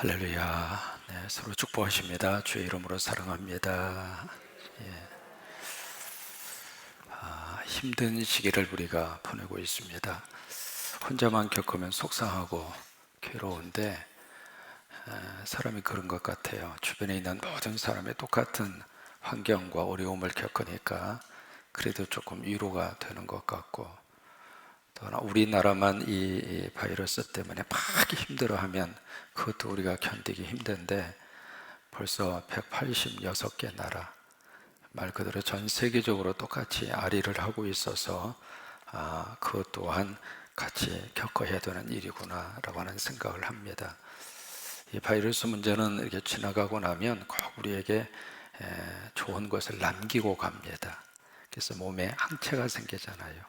할렐루야. 네, 서로 축복하십니다. 주의 이름으로 사랑합니다. 힘든 시기를 우리가 보내고 있습니다. 혼자만 겪으면 속상하고 괴로운데 사람이 그런 것 같아요. 주변에 있는 모든 사람이 똑같은 환경과 어려움을 겪으니까 그래도 조금 위로가 되는 것 같고, 또 하나 우리나라만 이 바이러스 때문에 막 힘들어하면 그것도 우리가 견디기 힘든데, 벌써 186개 나라, 말 그대로 전 세계적으로 똑같이 아리를 하고 있어서 그것 또한 같이 겪어야 되는 일이구나 라고 하는 생각을 합니다. 이 바이러스 문제는 이렇게 지나가고 나면 꼭 우리에게 좋은 것을 남기고 갑니다. 그래서 몸에 항체가 생기잖아요.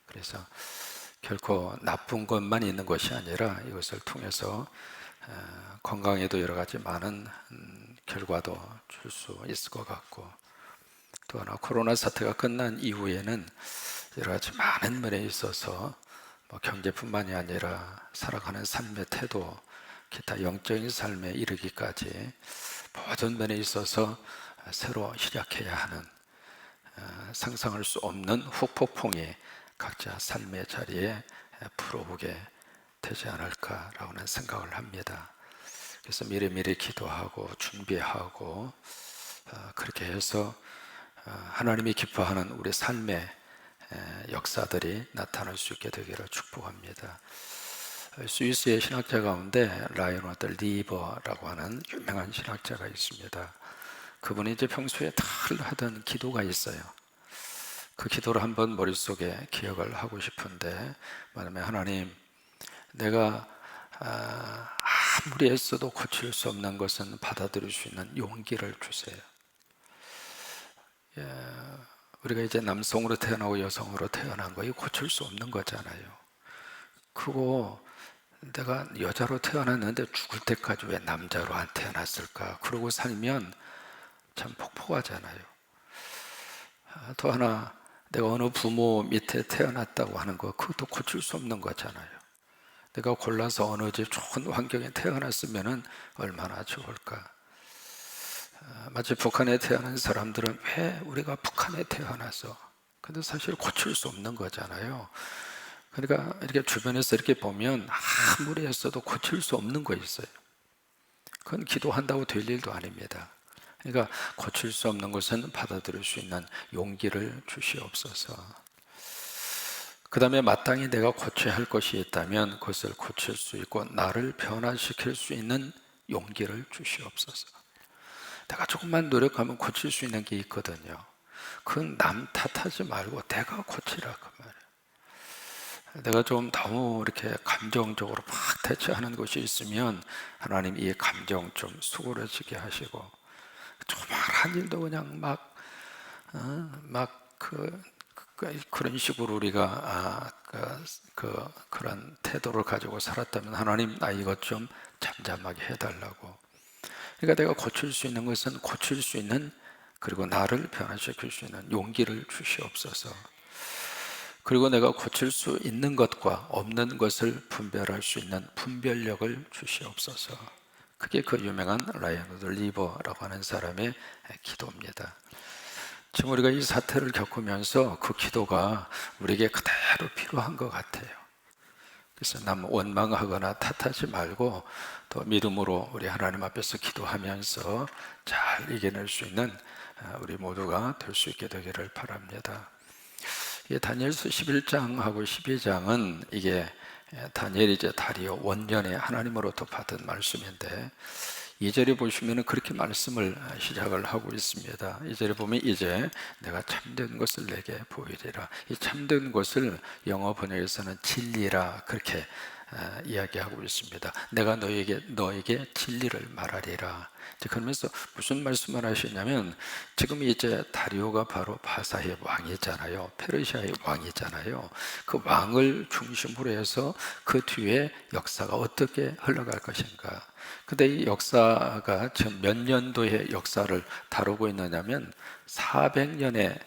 그래서 결코 나쁜 것만 있는 것이 아니라 이것을 통해서 건강에도 여러 가지 많은 결과도 줄 수 있을 것 같고, 또 하나 코로나 사태가 끝난 이후에는 여러 가지 많은 면에 있어서 뭐 경제뿐만이 아니라 살아가는 삶의 태도, 기타 영적인 삶에 이르기까지 모든 면에 있어서 새로 시작해야 하는 상상할 수 없는 후폭풍이 각자 삶의 자리에 불어오게 되지 않을까라고 하는 생각을 합니다. 그래서 미리미리 기도하고 준비하고 그렇게 해서 하나님이 기뻐하는 우리 삶의 역사들이 나타날 수 있게 되기를 축복합니다. 스위스의 신학자 가운데 라이오나르드 리버라고 하는 유명한 신학자가 있습니다. 그분이 이제 평소에 늘 하던 기도가 있어요. 그 기도를 한번 머릿속에 기억을 하고 싶은데, 말하면 하나님, 내가 아무리 애써도 고칠 수 없는 것은 받아들일 수 있는 용기를 주세요. 우리가 이제 남성으로 태어나고 여성으로 태어난 거, 이거 고칠 수 없는 거잖아요. 그거 내가 여자로 태어났는데 죽을 때까지 왜 남자로 안 태어났을까? 그러고 살면 참 폭포하잖아요. 또 하나, 내가 어느 부모 밑에 태어났다고 하는 거, 그것도 고칠 수 없는 거잖아요. 내가 골라서 어느 집 좋은 환경에 태어났으면 얼마나 좋을까. 마치 북한에 태어난 사람들은 왜 우리가 북한에 태어나서, 근데 사실 고칠 수 없는 거잖아요. 그러니까 이렇게 주변에서 이렇게 보면 아무리 했어도 고칠 수 없는 거 있어요. 그건 기도한다고 될 일도 아닙니다. 그러니까 고칠 수 없는 것은 받아들일 수 있는 용기를 주시옵소서. 그 다음에 마땅히 내가 고쳐야 할 것이 있다면 그것을 고칠 수 있고 나를 변화시킬 수 있는 용기를 주시옵소서. 내가 조금만 노력하면 고칠 수 있는 게 있거든요. 그건 남 탓하지 말고 내가 고치라 그 말이에요. 내가 좀 너무 이렇게 감정적으로 막 대처하는 것이 있으면 하나님 이 감정 좀 수그러지게 하시고, 조그마한 일도 그냥 그런 식으로 우리가 그런 태도를 가지고 살았다면 하나님, 나 이것 좀 잠잠하게 해달라고. 그러니까 내가 고칠 수 있는 것은 고칠 수 있는, 그리고 나를 변화시킬 수 있는 용기를 주시옵소서. 그리고 내가 고칠 수 있는 것과 없는 것을 분별할 수 있는 분별력을 주시옵소서. 그게 그 유명한 라이오나르드 리버라고 하는 사람의 기도입니다. 지금 우리가 이 사태를 겪으면서 그 기도가 우리에게 그대로 필요한 것 같아요. 그래서 남 원망하거나 탓하지 말고 또 믿음으로 우리 하나님 앞에서 기도하면서 잘 이겨낼 수 있는 우리 모두가 될 수 있게 되기를 바랍니다. 다니엘서 11장하고 12장은 이게 다니엘이 이제 다리오 원년에 하나님으로부터 받은 말씀인데, 2절에 보시면 그렇게 말씀을 시작을 하고 있습니다. 2절에 보면 이제 내가 참된 것을 내게 보이리라. 이 참된 것을 영어 번역에서는 진리라 그렇게 이야기하고 있습니다. 내가 너에게 진리를 말하리라. 그러면서 무슨 말씀을 하시냐면, 지금 이제 다리오가 바로 바사의 왕이잖아요. 페르시아의 왕이잖아요. 그 왕을 중심으로 해서 그 뒤에 역사가 어떻게 흘러갈 것인가. 근데 이 역사가 지금 몇 년도의 역사를 다루고 있느냐면 400년의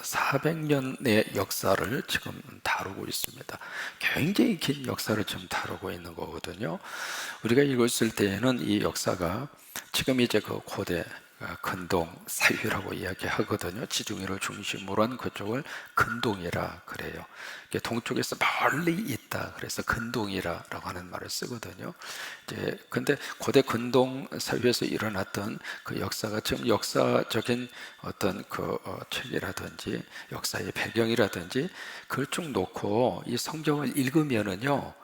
400년의 역사를 지금 다루고 있습니다. 굉장히 긴 역사를 지금 다루고 있는 거거든요. 우리가 읽었을 때에는 이 역사가 지금 이제 그 고대 근동 사회라고 이야기하거든요. 지중해를 중심으로 한 그쪽을 근동이라 그래요. 이게 동쪽에서 멀리 있다 그래서 근동이라고 하는 말을 쓰거든요. 이제 근데 고대 근동 사회에서 일어났던 그 역사가 지금 역사적인 어떤 그 책이라든지 역사의 배경이라든지 그걸 쭉 놓고 이 성경을 읽으면은요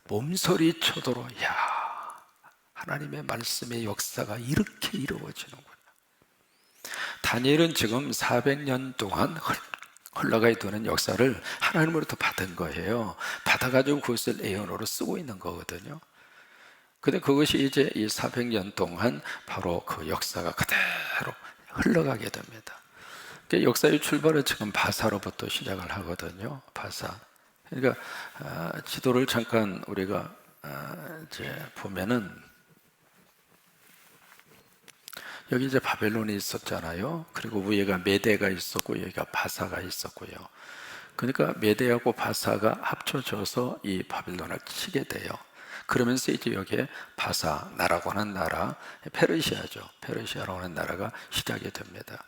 몸서리 쳐도록 야 하나님의 말씀의 역사가 이렇게 이루어지는구나. 다니엘은 지금 400년 동안 흘러가야 되는 역사를 하나님으로부터 받은 거예요. 받아가지고 그것을 예언으로 쓰고 있는 거거든요. 근데 그것이 이제 이 400년 동안 바로 그 역사가 그대로 흘러가게 됩니다. 역사의 출발은 지금 바사로부터 시작을 하거든요. 바사. 그러니까 지도를 잠깐 우리가 이제 보면은 여기 이제 바벨론이 있었잖아요. 그리고 위에가 메대가 있었고 여기가 바사가 있었고요. 그러니까 메대하고 바사가 합쳐져서 이 바벨론을 치게 돼요. 그러면서 이제 여기에 바사 나라고 하는 나라, 페르시아죠. 페르시아라고 하는 나라가 시작이 됩니다.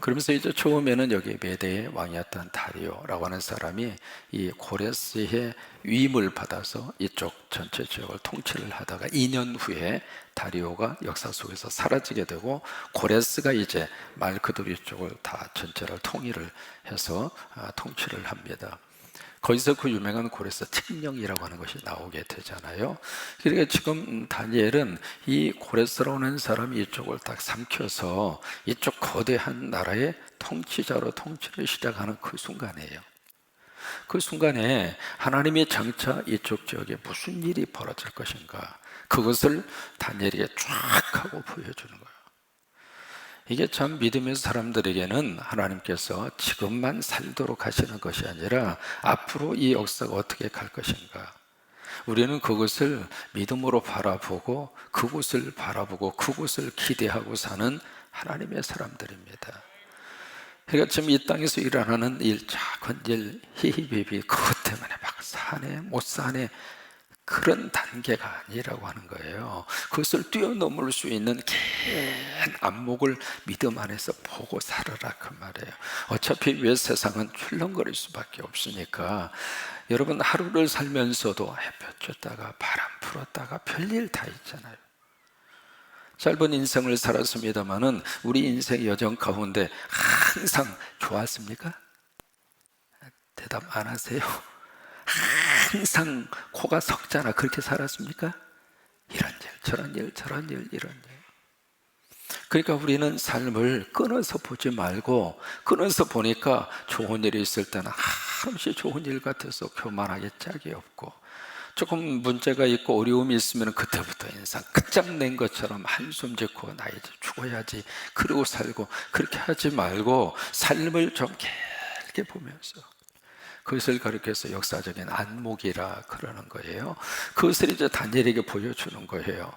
그러면서 이제 처음에는 여기 메대의 왕이었던 다리오라고 하는 사람이 이 고레스의 위임을 받아서 이쪽 전체 지역을 통치를 하다가 2년 후에 다리오가 역사 속에서 사라지게 되고 고레스가 이제 말 그대로 이쪽을 다 전체를 통일을 해서 통치를 합니다. 거기서 그 유명한 고레스 칙령이라고 하는 것이 나오게 되잖아요. 그러니까 지금 다니엘은 이 고레스라고 하는 사람이 이쪽을 딱 삼켜서 이쪽 거대한 나라의 통치자로 통치를 시작하는 그 순간이에요. 그 순간에 하나님이 장차 이쪽 지역에 무슨 일이 벌어질 것인가 그것을 다니엘에게 쫙 하고 보여주는 거예요. 이게 참 믿음의 사람들에게는 하나님께서 지금만 살도록 하시는 것이 아니라 앞으로 이 역사가 어떻게 갈 것인가 우리는 그것을 믿음으로 바라보고 그곳을 바라보고 그곳을 기대하고 사는 하나님의 사람들입니다. 그러니까 지금 이 땅에서 일어나는 일, 작은 일, 히히비비 그것 때문에 막 사네 못 사네 그런 단계가 아니라고 하는 거예요. 그것을 뛰어넘을 수 있는 긴 안목을 믿음 안에서 보고 살아라 그 말이에요. 어차피 왜 세상은 출렁거릴 수밖에 없으니까 여러분 하루를 살면서도 햇볕 쬐다가 바람 불었다가 별일 다 있잖아요. 짧은 인생을 살았습니다마는 우리 인생 여정 가운데 항상 좋았습니까? 대답 안 하세요. 항상 코가 석자나 그렇게 살았습니까? 이런 일, 저런 일, 저런 일, 이런 일. 그러니까 우리는 삶을 끊어서 보지 말고 끊어서 보니까 좋은 일이 있을 때는 한없이 좋은 일 같아서 교만하게 짝이 없고 조금 문제가 있고 어려움이 있으면 그때부터 인상 끝장낸 것처럼 한숨 짓고 나 이제 죽어야지 그러고 살고 그렇게 하지 말고 삶을 좀 길게 보면서 그것을 가리켜서 역사적인 안목이라 그러는 거예요. 그것을 이제 다니엘에게 보여주는 거예요.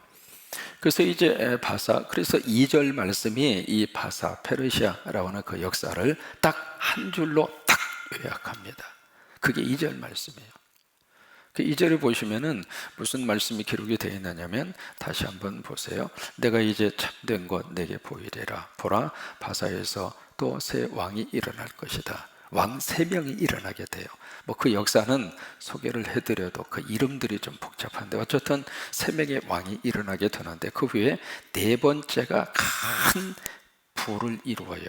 그래서 이제 바사, 그래서 2절 말씀이 이 바사 페르시아라고 하는 그 역사를 딱 한 줄로 딱 요약합니다. 그게 2절 말씀이에요. 그 2절에 보시면은 무슨 말씀이 기록이 되어 있느냐면 다시 한번 보세요. 내가 이제 참된 것 내게 보이리라. 보라 바사에서 또 새 왕이 일어날 것이다. 왕 3명이 일어나게 돼요. 뭐 그 역사는 소개를 해드려도 그 이름들이 좀 복잡한데 어쨌든 3명의 왕이 일어나게 되는데 그 후에 4번째가 큰 부를 이루어요.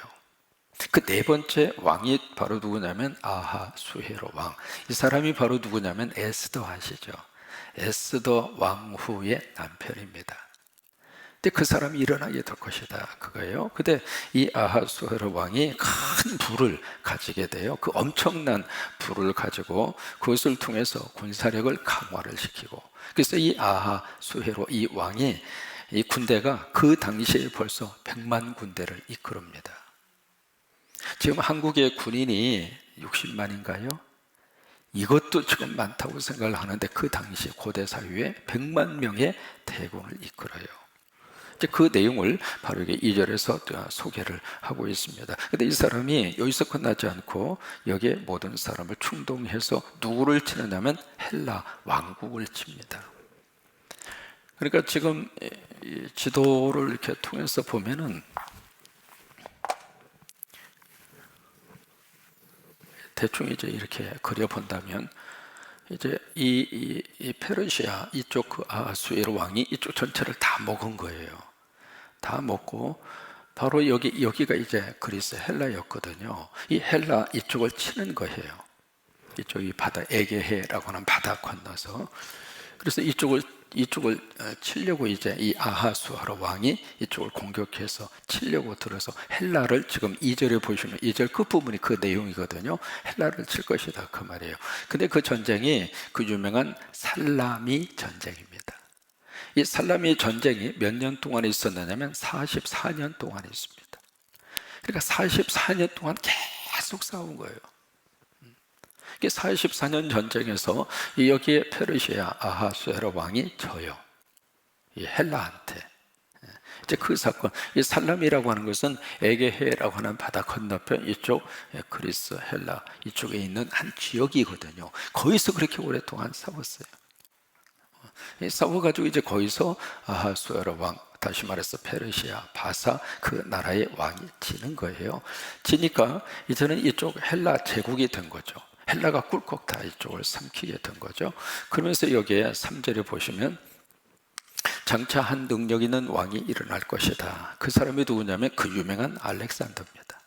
그 4번째 왕이 바로 누구냐면 아하수헤로 왕. 이 사람이 바로 누구냐면 에스더 아시죠? 에스더 왕후의 남편입니다. 근데 그 사람이 일어나게 될 것이다 그거예요. 근데 이 아하수헤로 왕이 큰 부를 가지게 돼요. 그 엄청난 부를 가지고 그것을 통해서 군사력을 강화를 시키고 그래서 이 아하수헤로 이 왕이 이 군대가 그 당시에 벌써 100만 군대를 이끌습니다. 지금 한국의 군인이 60만인가요? 이것도 지금 많다고 생각을 하는데 그 당시 고대 사회에 100만 명의 대군을 이끌어요. 이제 그 내용을 바로 이게 2절에서 소개를 하고 있습니다. 근데 이 사람이 여기서 끝나지 않고 여기에 모든 사람을 충동해서 누구를 치느냐면 헬라 왕국을 칩니다. 그러니까 지금 이 지도를 이렇게 통해서 보면은 대충 이제 이렇게 그려본다면 이제 이 페르시아 이쪽 그 아하수에로 왕이 이쪽 전체를 다 먹은 거예요. 다 먹고 바로 여기가 이제 그리스 헬라였거든요. 이 헬라 이쪽을 치는 거예요. 이쪽이 바다 에게해라고 하는 바다 건너서 그래서 이쪽을 치려고 이제 이 아하수아로 왕이 이쪽을 공격해서 치려고 들어서 헬라를 지금 2절에 보시면 2절 끝부분이 그 내용이거든요. 헬라를 칠 것이다 그 말이에요. 근데 그 전쟁이 그 유명한 살라미 전쟁입니다. 이 살라미 전쟁이 몇 년 동안 있었느냐면 44년 동안 있습니다. 그러니까 44년 동안 계속 싸운 거예요. 44년 전쟁에서 여기에 페르시아 아하수에로 왕이 져요. 이 헬라한테. 이제 그 사건, 이 살람이라고 하는 것은 에게해라고 하는 바다 건너편 이쪽 그리스 헬라 이쪽에 있는 한 지역이거든요. 거기서 그렇게 오랫동안 싸웠어요. 싸워가지고 이제 거기서 아하수에로 왕, 다시 말해서 페르시아 바사 그 나라의 왕이 지는 거예요. 지니까 이제는 이쪽 헬라 제국이 된 거죠. 헬라가 꿀꺽 다 이쪽을 삼키게 된 거죠. 그러면서 여기에 3절에 보시면 장차 한 능력 있는 왕이 일어날 것이다. 그 사람이 누구냐면 그 유명한 알렉산더입니다.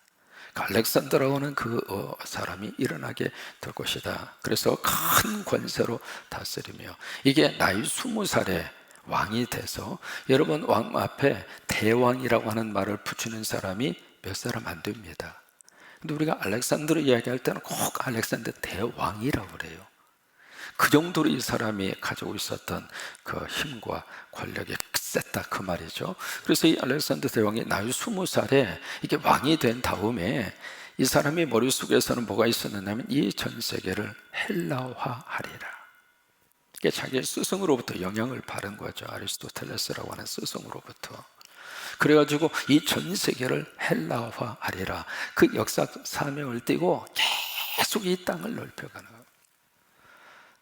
그 알렉산더라고 하는 그 사람이 일어나게 될 것이다. 그래서 큰 권세로 다스리며 이게 나이 20살에 왕이 돼서 여러분 왕 앞에 대왕이라고 하는 말을 붙이는 사람이 몇 사람 안 됩니다. 근데 우리가 알렉산더를 이야기할 때는 꼭 알렉산더 대왕이라고 그래요. 그 정도로 이 사람이 가지고 있었던 그 힘과 권력이 셌다 그 말이죠. 그래서 이 알렉산더 대왕이 나이 20살에 이게 왕이 된 다음에 이 사람이 머릿속에서는 뭐가 있었느냐면 이 전 세계를 헬라화하리라. 이게 자기의 스승으로부터 영향을 받은 거죠. 아리스토텔레스라고 하는 스승으로부터. 그래가지고 이 전 세계를 헬라화하리라. 그 역사 사명을 띠고 계속 이 땅을 넓혀가는 거예요.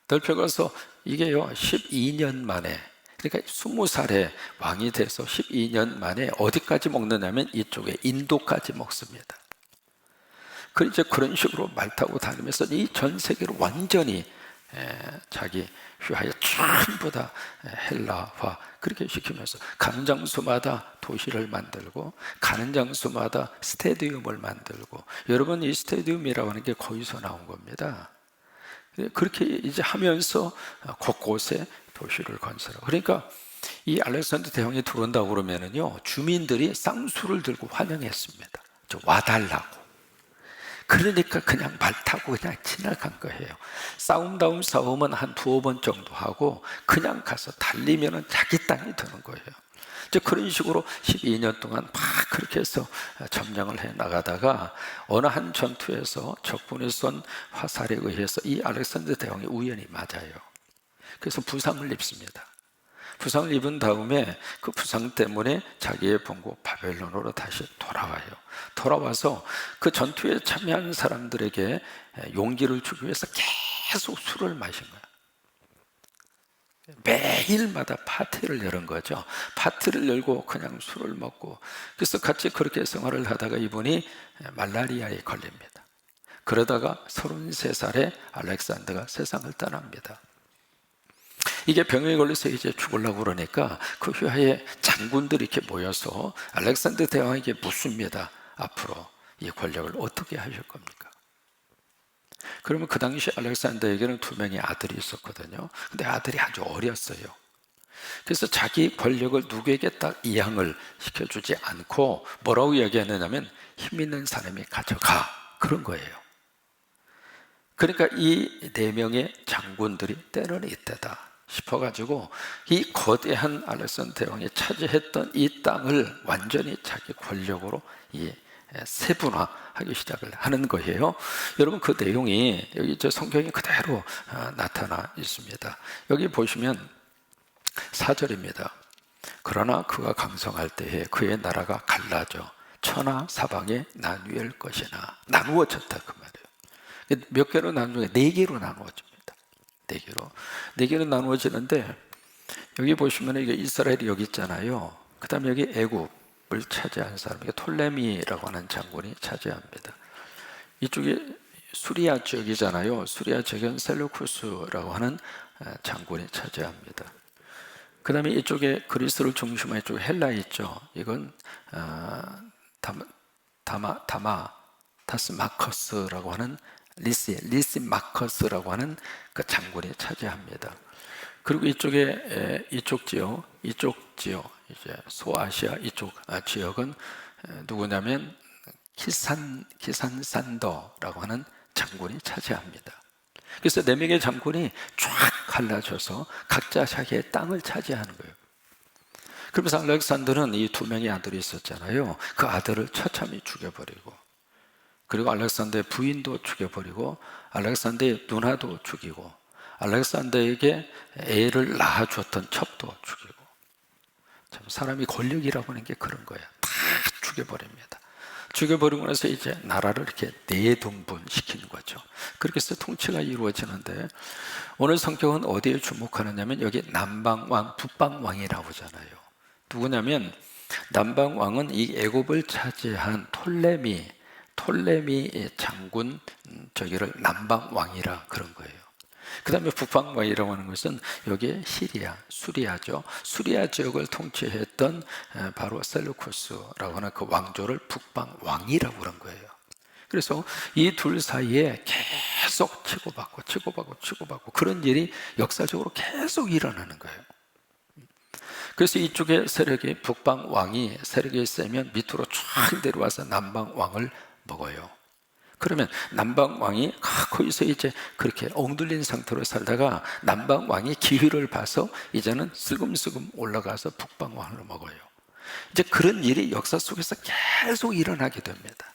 넓혀가서 이게요 12년 만에, 그러니까 20살에 왕이 돼서 12년 만에 어디까지 먹느냐면 이쪽에 인도까지 먹습니다. 이제 그런 식으로 말 타고 다니면서 이 전 세계를 완전히 자기 휘하에 전부 다 헬라화 그렇게 시키면서 가는 장소마다 도시를 만들고 가는 장소마다 스테디움을 만들고, 여러분 이 스테디움이라고 하는 게 거기서 나온 겁니다. 그렇게 이제 하면서 곳곳에 도시를 건설하고, 그러니까 이 알렉산더 대왕이 들어온다고 그러면은요 주민들이 쌍수를 들고 환영했습니다. 와달라고. 그러니까 그냥 말 타고 그냥 지나간 거예요. 싸움다운 싸움은 한 2번 정도 하고 그냥 가서 달리면은 자기 땅이 되는 거예요. 이제 그런 식으로 12년 동안 막 그렇게 해서 점령을 해 나가다가 어느 한 전투에서 적군이 쏜 화살에 의해서 이 알렉산더 대왕이 우연히 맞아요. 그래서 부상을 입습니다. 부상을 입은 다음에 그 부상 때문에 자기의 본국 바벨론으로 다시 돌아와요. 돌아와서 그 전투에 참여한 사람들에게 용기를 주기 위해서 계속 술을 마신 거예요. 매일마다 파티를 여는 거죠. 파티를 열고 그냥 술을 먹고, 그래서 같이 그렇게 생활을 하다가 이분이 말라리아에 걸립니다. 그러다가 33살에 알렉산더가 세상을 떠납니다. 이게 병에 걸려서 이제 죽으려고 그러니까 그 휘하에 장군들이 이렇게 모여서 알렉산더 대왕에게 묻습니다. 앞으로 이 권력을 어떻게 하실 겁니까? 그러면 그 당시 알렉산더에게는 2명의 아들이 있었거든요. 근데 아들이 아주 어렸어요. 그래서 자기 권력을 누구에게 딱 이양을 시켜주지 않고 뭐라고 이야기하느냐면 힘 있는 사람이 가져가, 그런 거예요. 그러니까 이 4명의 장군들이 때는 이때다 싶어가지고 이 거대한 알렉산더 대왕이 차지했던 이 땅을 완전히 자기 권력으로 세분화하기 시작을 하는 거예요. 여러분 그 내용이 여기 성경에 그대로 나타나 있습니다. 여기 보시면 4절입니다. 그러나 그가 강성할 때에 그의 나라가 갈라져 천하 사방에 나뉘을 것이나, 나누어졌다 그 말이에요. 몇 개로 나누는 게 네 개로 나누어집니다. 네 개로 나누어지는데, 여기 보시면 이게 이스라엘이 여기 있잖아요. 그 다음에 여기 애굽을 차지한 사람, 이게 톨레미라고 하는 장군이 차지합니다. 이쪽에 수리아 지역이잖아요. 수리아 지역은 셀루쿠스라고 하는 장군이 차지합니다. 그 다음에 이쪽에 그리스를 중심으로 이쪽 헬라 있죠. 이건 다스마커스라고 하는 리시마커스라고 하는 그 장군이 차지합니다. 그리고 이쪽 지역 이제 소아시아 이쪽 지역은 누구냐면 기산산더라고 하는 장군이 차지합니다. 그래서 네 명의 장군이 쫙 갈라져서 각자 자기의 땅을 차지하는 거예요. 그러면서 알렉산더는 이 두 명의 아들이 있었잖아요. 그 아들을 처참히 죽여버리고, 그리고 알렉산더의 부인도 죽여버리고, 알렉산더의 누나도 죽이고, 알렉산더에게 애를 낳아주었던 첩도 죽이고. 참 사람이 권력이라고 하는 게 그런 거예요. 다 죽여버립니다. 죽여버리고 나서 이제 나라를 이렇게 내등분시키는 거죠. 그렇게 해서 통치가 이루어지는데, 오늘 성경은 어디에 주목하느냐면 여기 남방왕, 북방왕이 나오잖아요. 누구냐면 남방왕은 이 애굽을 차지한 톨레미 장군, 저기를 남방왕이라 그런 거예요. 그 다음에 북방왕이라고 하는 것은 여기에 수리아죠. 수리아 지역을 통치했던 바로 셀루쿠스라고 하는 그 왕조를 북방왕이라고 그런 거예요. 그래서 이 둘 사이에 계속 치고받고 그런 일이 역사적으로 계속 일어나는 거예요. 그래서 이쪽에 세력이, 북방왕이 세력이 세면 밑으로 쫙 내려와서 남방왕을 먹어요. 그러면 남방왕이 거기서 이제 그렇게 엉들린 상태로 살다가 남방왕이 기회를 봐서 이제는 슬금슬금 올라가서 북방왕을 먹어요. 이제 그런 일이 역사 속에서 계속 일어나게 됩니다.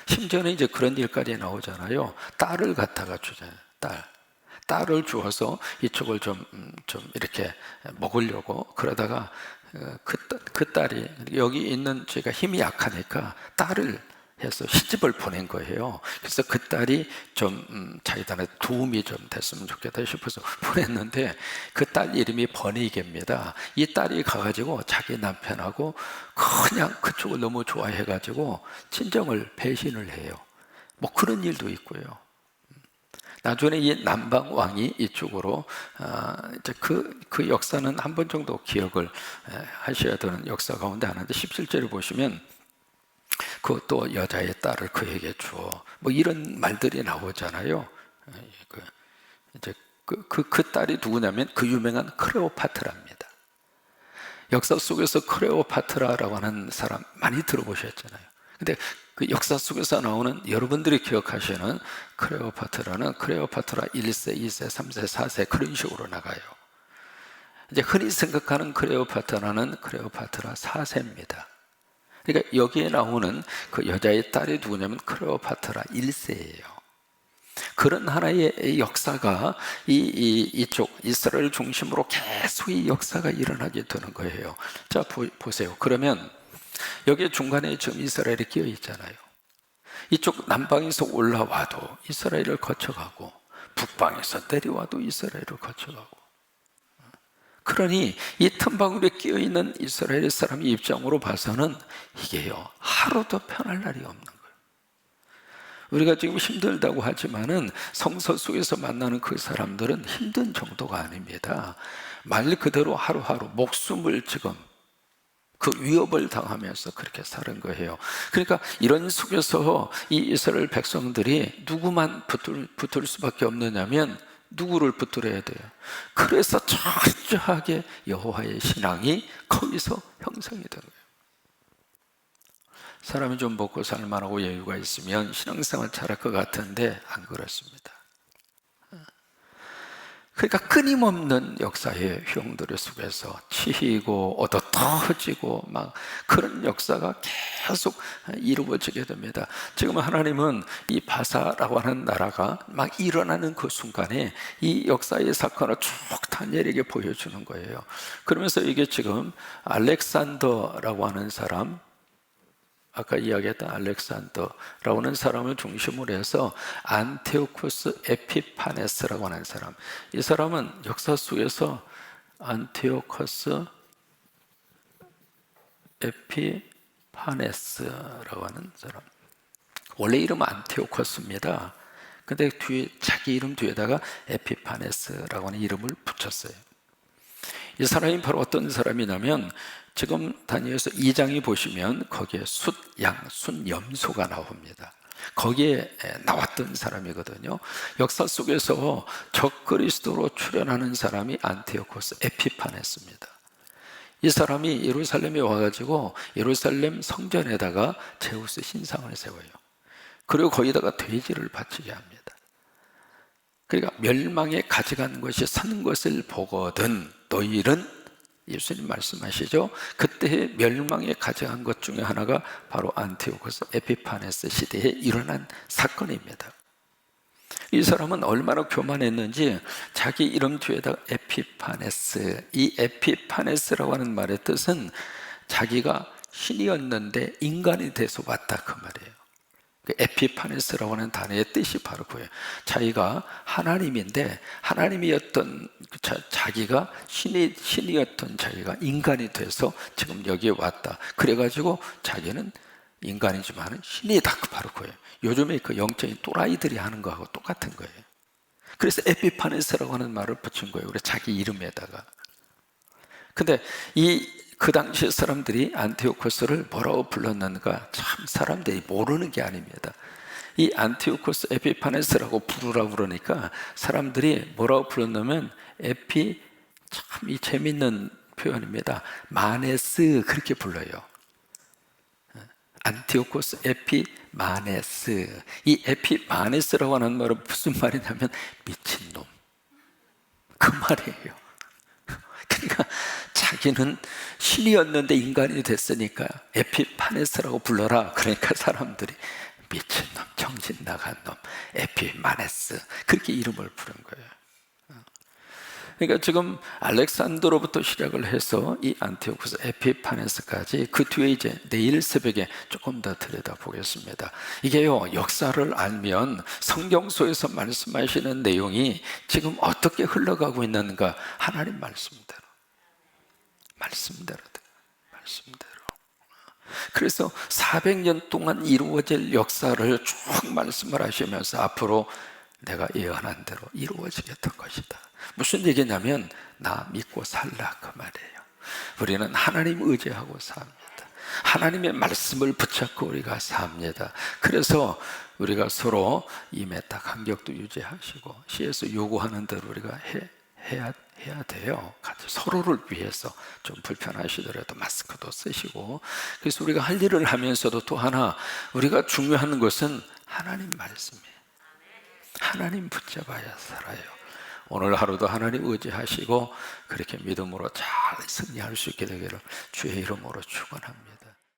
심지어는 이제 그런 일까지 나오잖아요. 딸을 갖다가 주잖아요. 딸을 주어서 이쪽을 좀 이렇게 먹으려고 그러다가 그 딸이, 여기 있는 제가 힘이 약하니까 딸을 해서 시집을 보낸 거예요. 그래서 그 딸이 좀 자기들한테 도움이 좀 됐으면 좋겠다 싶어서 보냈는데, 그 딸 이름이 버니게입니다. 이 딸이 가가지고 자기 남편하고 그냥 그쪽을 너무 좋아해가지고 친정을 배신을 해요. 뭐 그런 일도 있고요. 나중에 이 남방 왕이 이쪽으로 이제 그 역사는 한 번 정도 기억을 하셔야 되는 역사 가운데 하나인데, 17절을 보시면 그 또 여자의 딸을 그에게 주어, 뭐 이런 말들이 나오잖아요. 이제 그 딸이 누구냐면 그 유명한 클레오파트라입니다. 역사 속에서 클레오파트라라고 하는 사람 많이 들어보셨잖아요. 근데 그 역사 속에서 나오는 여러분들이 기억하시는 클레오파트라는 클레오파트라 1세, 2세, 3세, 4세 그런 식으로 나가요. 이제 흔히 생각하는 클레오파트라는 클레오파트라 4세입니다. 그러니까 여기에 나오는 그 여자의 딸이 누구냐면 클레오파트라 1세예요. 그런 하나의 역사가 이쪽 이스라엘 중심으로 계속 이 역사가 일어나게 되는 거예요. 자, 보세요. 그러면 여기 중간에 지금 이스라엘이 끼어 있잖아요. 이쪽 남방에서 올라와도 이스라엘을 거쳐가고, 북방에서 내려와도 이스라엘을 거쳐가고. 그러니 이 틈바구니에 끼어있는 이스라엘 사람의 입장으로 봐서는 이게요, 하루도 편할 날이 없는 거예요. 우리가 지금 힘들다고 하지만은 성서 속에서 만나는 그 사람들은 힘든 정도가 아닙니다. 말 그대로 하루하루 목숨을 지금 그 위협을 당하면서 그렇게 사는 거예요. 그러니까 이런 속에서 이 이스라엘 백성들이 누구만 붙을 수밖에 없느냐면 누구를 붙들어야 돼요. 그래서 철저하게 여호와의 신앙이 거기서 형성이 된 거예요. 사람이 좀 먹고 살만하고 여유가 있으면 신앙생활 잘할 것 같은데 안 그렇습니다. 그러니까 끊임없는 역사의 흉들 속에서 치이고 얻어 터지고 막 그런 역사가 계속 이루어지게 됩니다. 지금 하나님은 이 바사라고 하는 나라가 막 일어나는 그 순간에 이 역사의 사건을 쭉 다니엘에게 보여주는 거예요. 그러면서 이게 지금 알렉산더라고 하는 사람, 아까 이야기했던 알렉산더라고 하는 사람을 중심으로 해서 안티오코스 에피파네스라고 하는 사람, 이 사람은 역사 속에서 안티오코스 에피파네스라고 하는 사람, 원래 이름은 안티오코스입니다. 근데 뒤에 자기 이름 뒤에다가 에피파네스라고 하는 이름을 붙였어요. 이 사람이 바로 어떤 사람이냐면 지금 다니엘서 2장에 보시면 거기에 순염소가 나옵니다. 거기에 나왔던 사람이거든요. 역사 속에서 적그리스도로 출현하는 사람이 안티오코스 에피파네스입니다. 이 사람이 예루살렘에 와가지고 예루살렘 성전에다가 제우스 신상을 세워요. 그리고 거기다가 돼지를 바치게 합니다. 그러니까 멸망에 가져간 것이 선 것을 보거든 너희는, 예수님 말씀하시죠. 그때 멸망에 가져간 것 중에 하나가 바로 안티오코스 에피파네스 시대에 일어난 사건입니다. 이 사람은 얼마나 교만했는지 자기 이름 뒤에다가 에피파네스, 이 에피파네스라고 하는 말의 뜻은 자기가 신이었는데 인간이 돼서 왔다 그 말이에요. 에피파네스라고 하는 단어의 뜻이 바로 그거예요. 자기가 하나님인데 하나님이었던 자기가 신이었던 자기가 인간이 돼서 지금 여기에 왔다. 그래가지고 자기는 인간이지만 신이다. 바로 그거예요. 요즘에 그 영적인 또라이들이 하는 거하고 똑같은 거예요. 그래서 에피파네스라고 하는 말을 붙인 거예요. 우리 자기 이름에다가. 근데 그 당시 사람들이 안티오코스를 뭐라고 불렀는가, 참 사람들이 모르는 게 아닙니다. 이 안티오코스 에피파네스라고 부르라고 그러니까 사람들이 뭐라고 불렀냐면 참 이 재밌는 표현입니다. 마네스 그렇게 불러요. 안티오코스 에피마네스. 이 에피마네스라고 하는 말은 무슨 말이냐면 미친놈, 그 말이에요. 그러니까 자기는 신이었는데 인간이 됐으니까 에피파네스라고 불러라. 그러니까 사람들이 미친놈, 정신 나간 놈, 에피마네스 그렇게 이름을 부른 거예요. 그러니까 지금 알렉산더로부터 시작을 해서 이 안티오코스 에피파네스까지, 그 뒤에 이제 내일 새벽에 조금 더 들여다보겠습니다. 이게요, 역사를 알면 성경서에서 말씀하시는 내용이 지금 어떻게 흘러가고 있는가, 하나님 말씀대로. 그래서 400년 동안 이루어질 역사를 쭉 말씀을 하시면서 앞으로 내가 예언한 대로 이루어지겠던 것이다. 무슨 얘기냐면 나 믿고 살라 그 말이에요. 우리는 하나님 의지하고 삽니다. 하나님의 말씀을 붙잡고 우리가 삽니다. 그래서 우리가 서로 임했다 간격도 유지하시고 시에서 요구하는 대로 우리가 해야 돼요. 같이 서로를 위해서 좀 불편하시더라도 마스크도 쓰시고. 그래서 우리가 할 일을 하면서도 또 하나 우리가 중요한 것은 하나님 말씀이에요. 하나님 붙잡아야 살아요. 오늘 하루도 하나님 의지하시고 그렇게 믿음으로 잘 승리할 수 있게 되기를 주의 이름으로 축원합니다.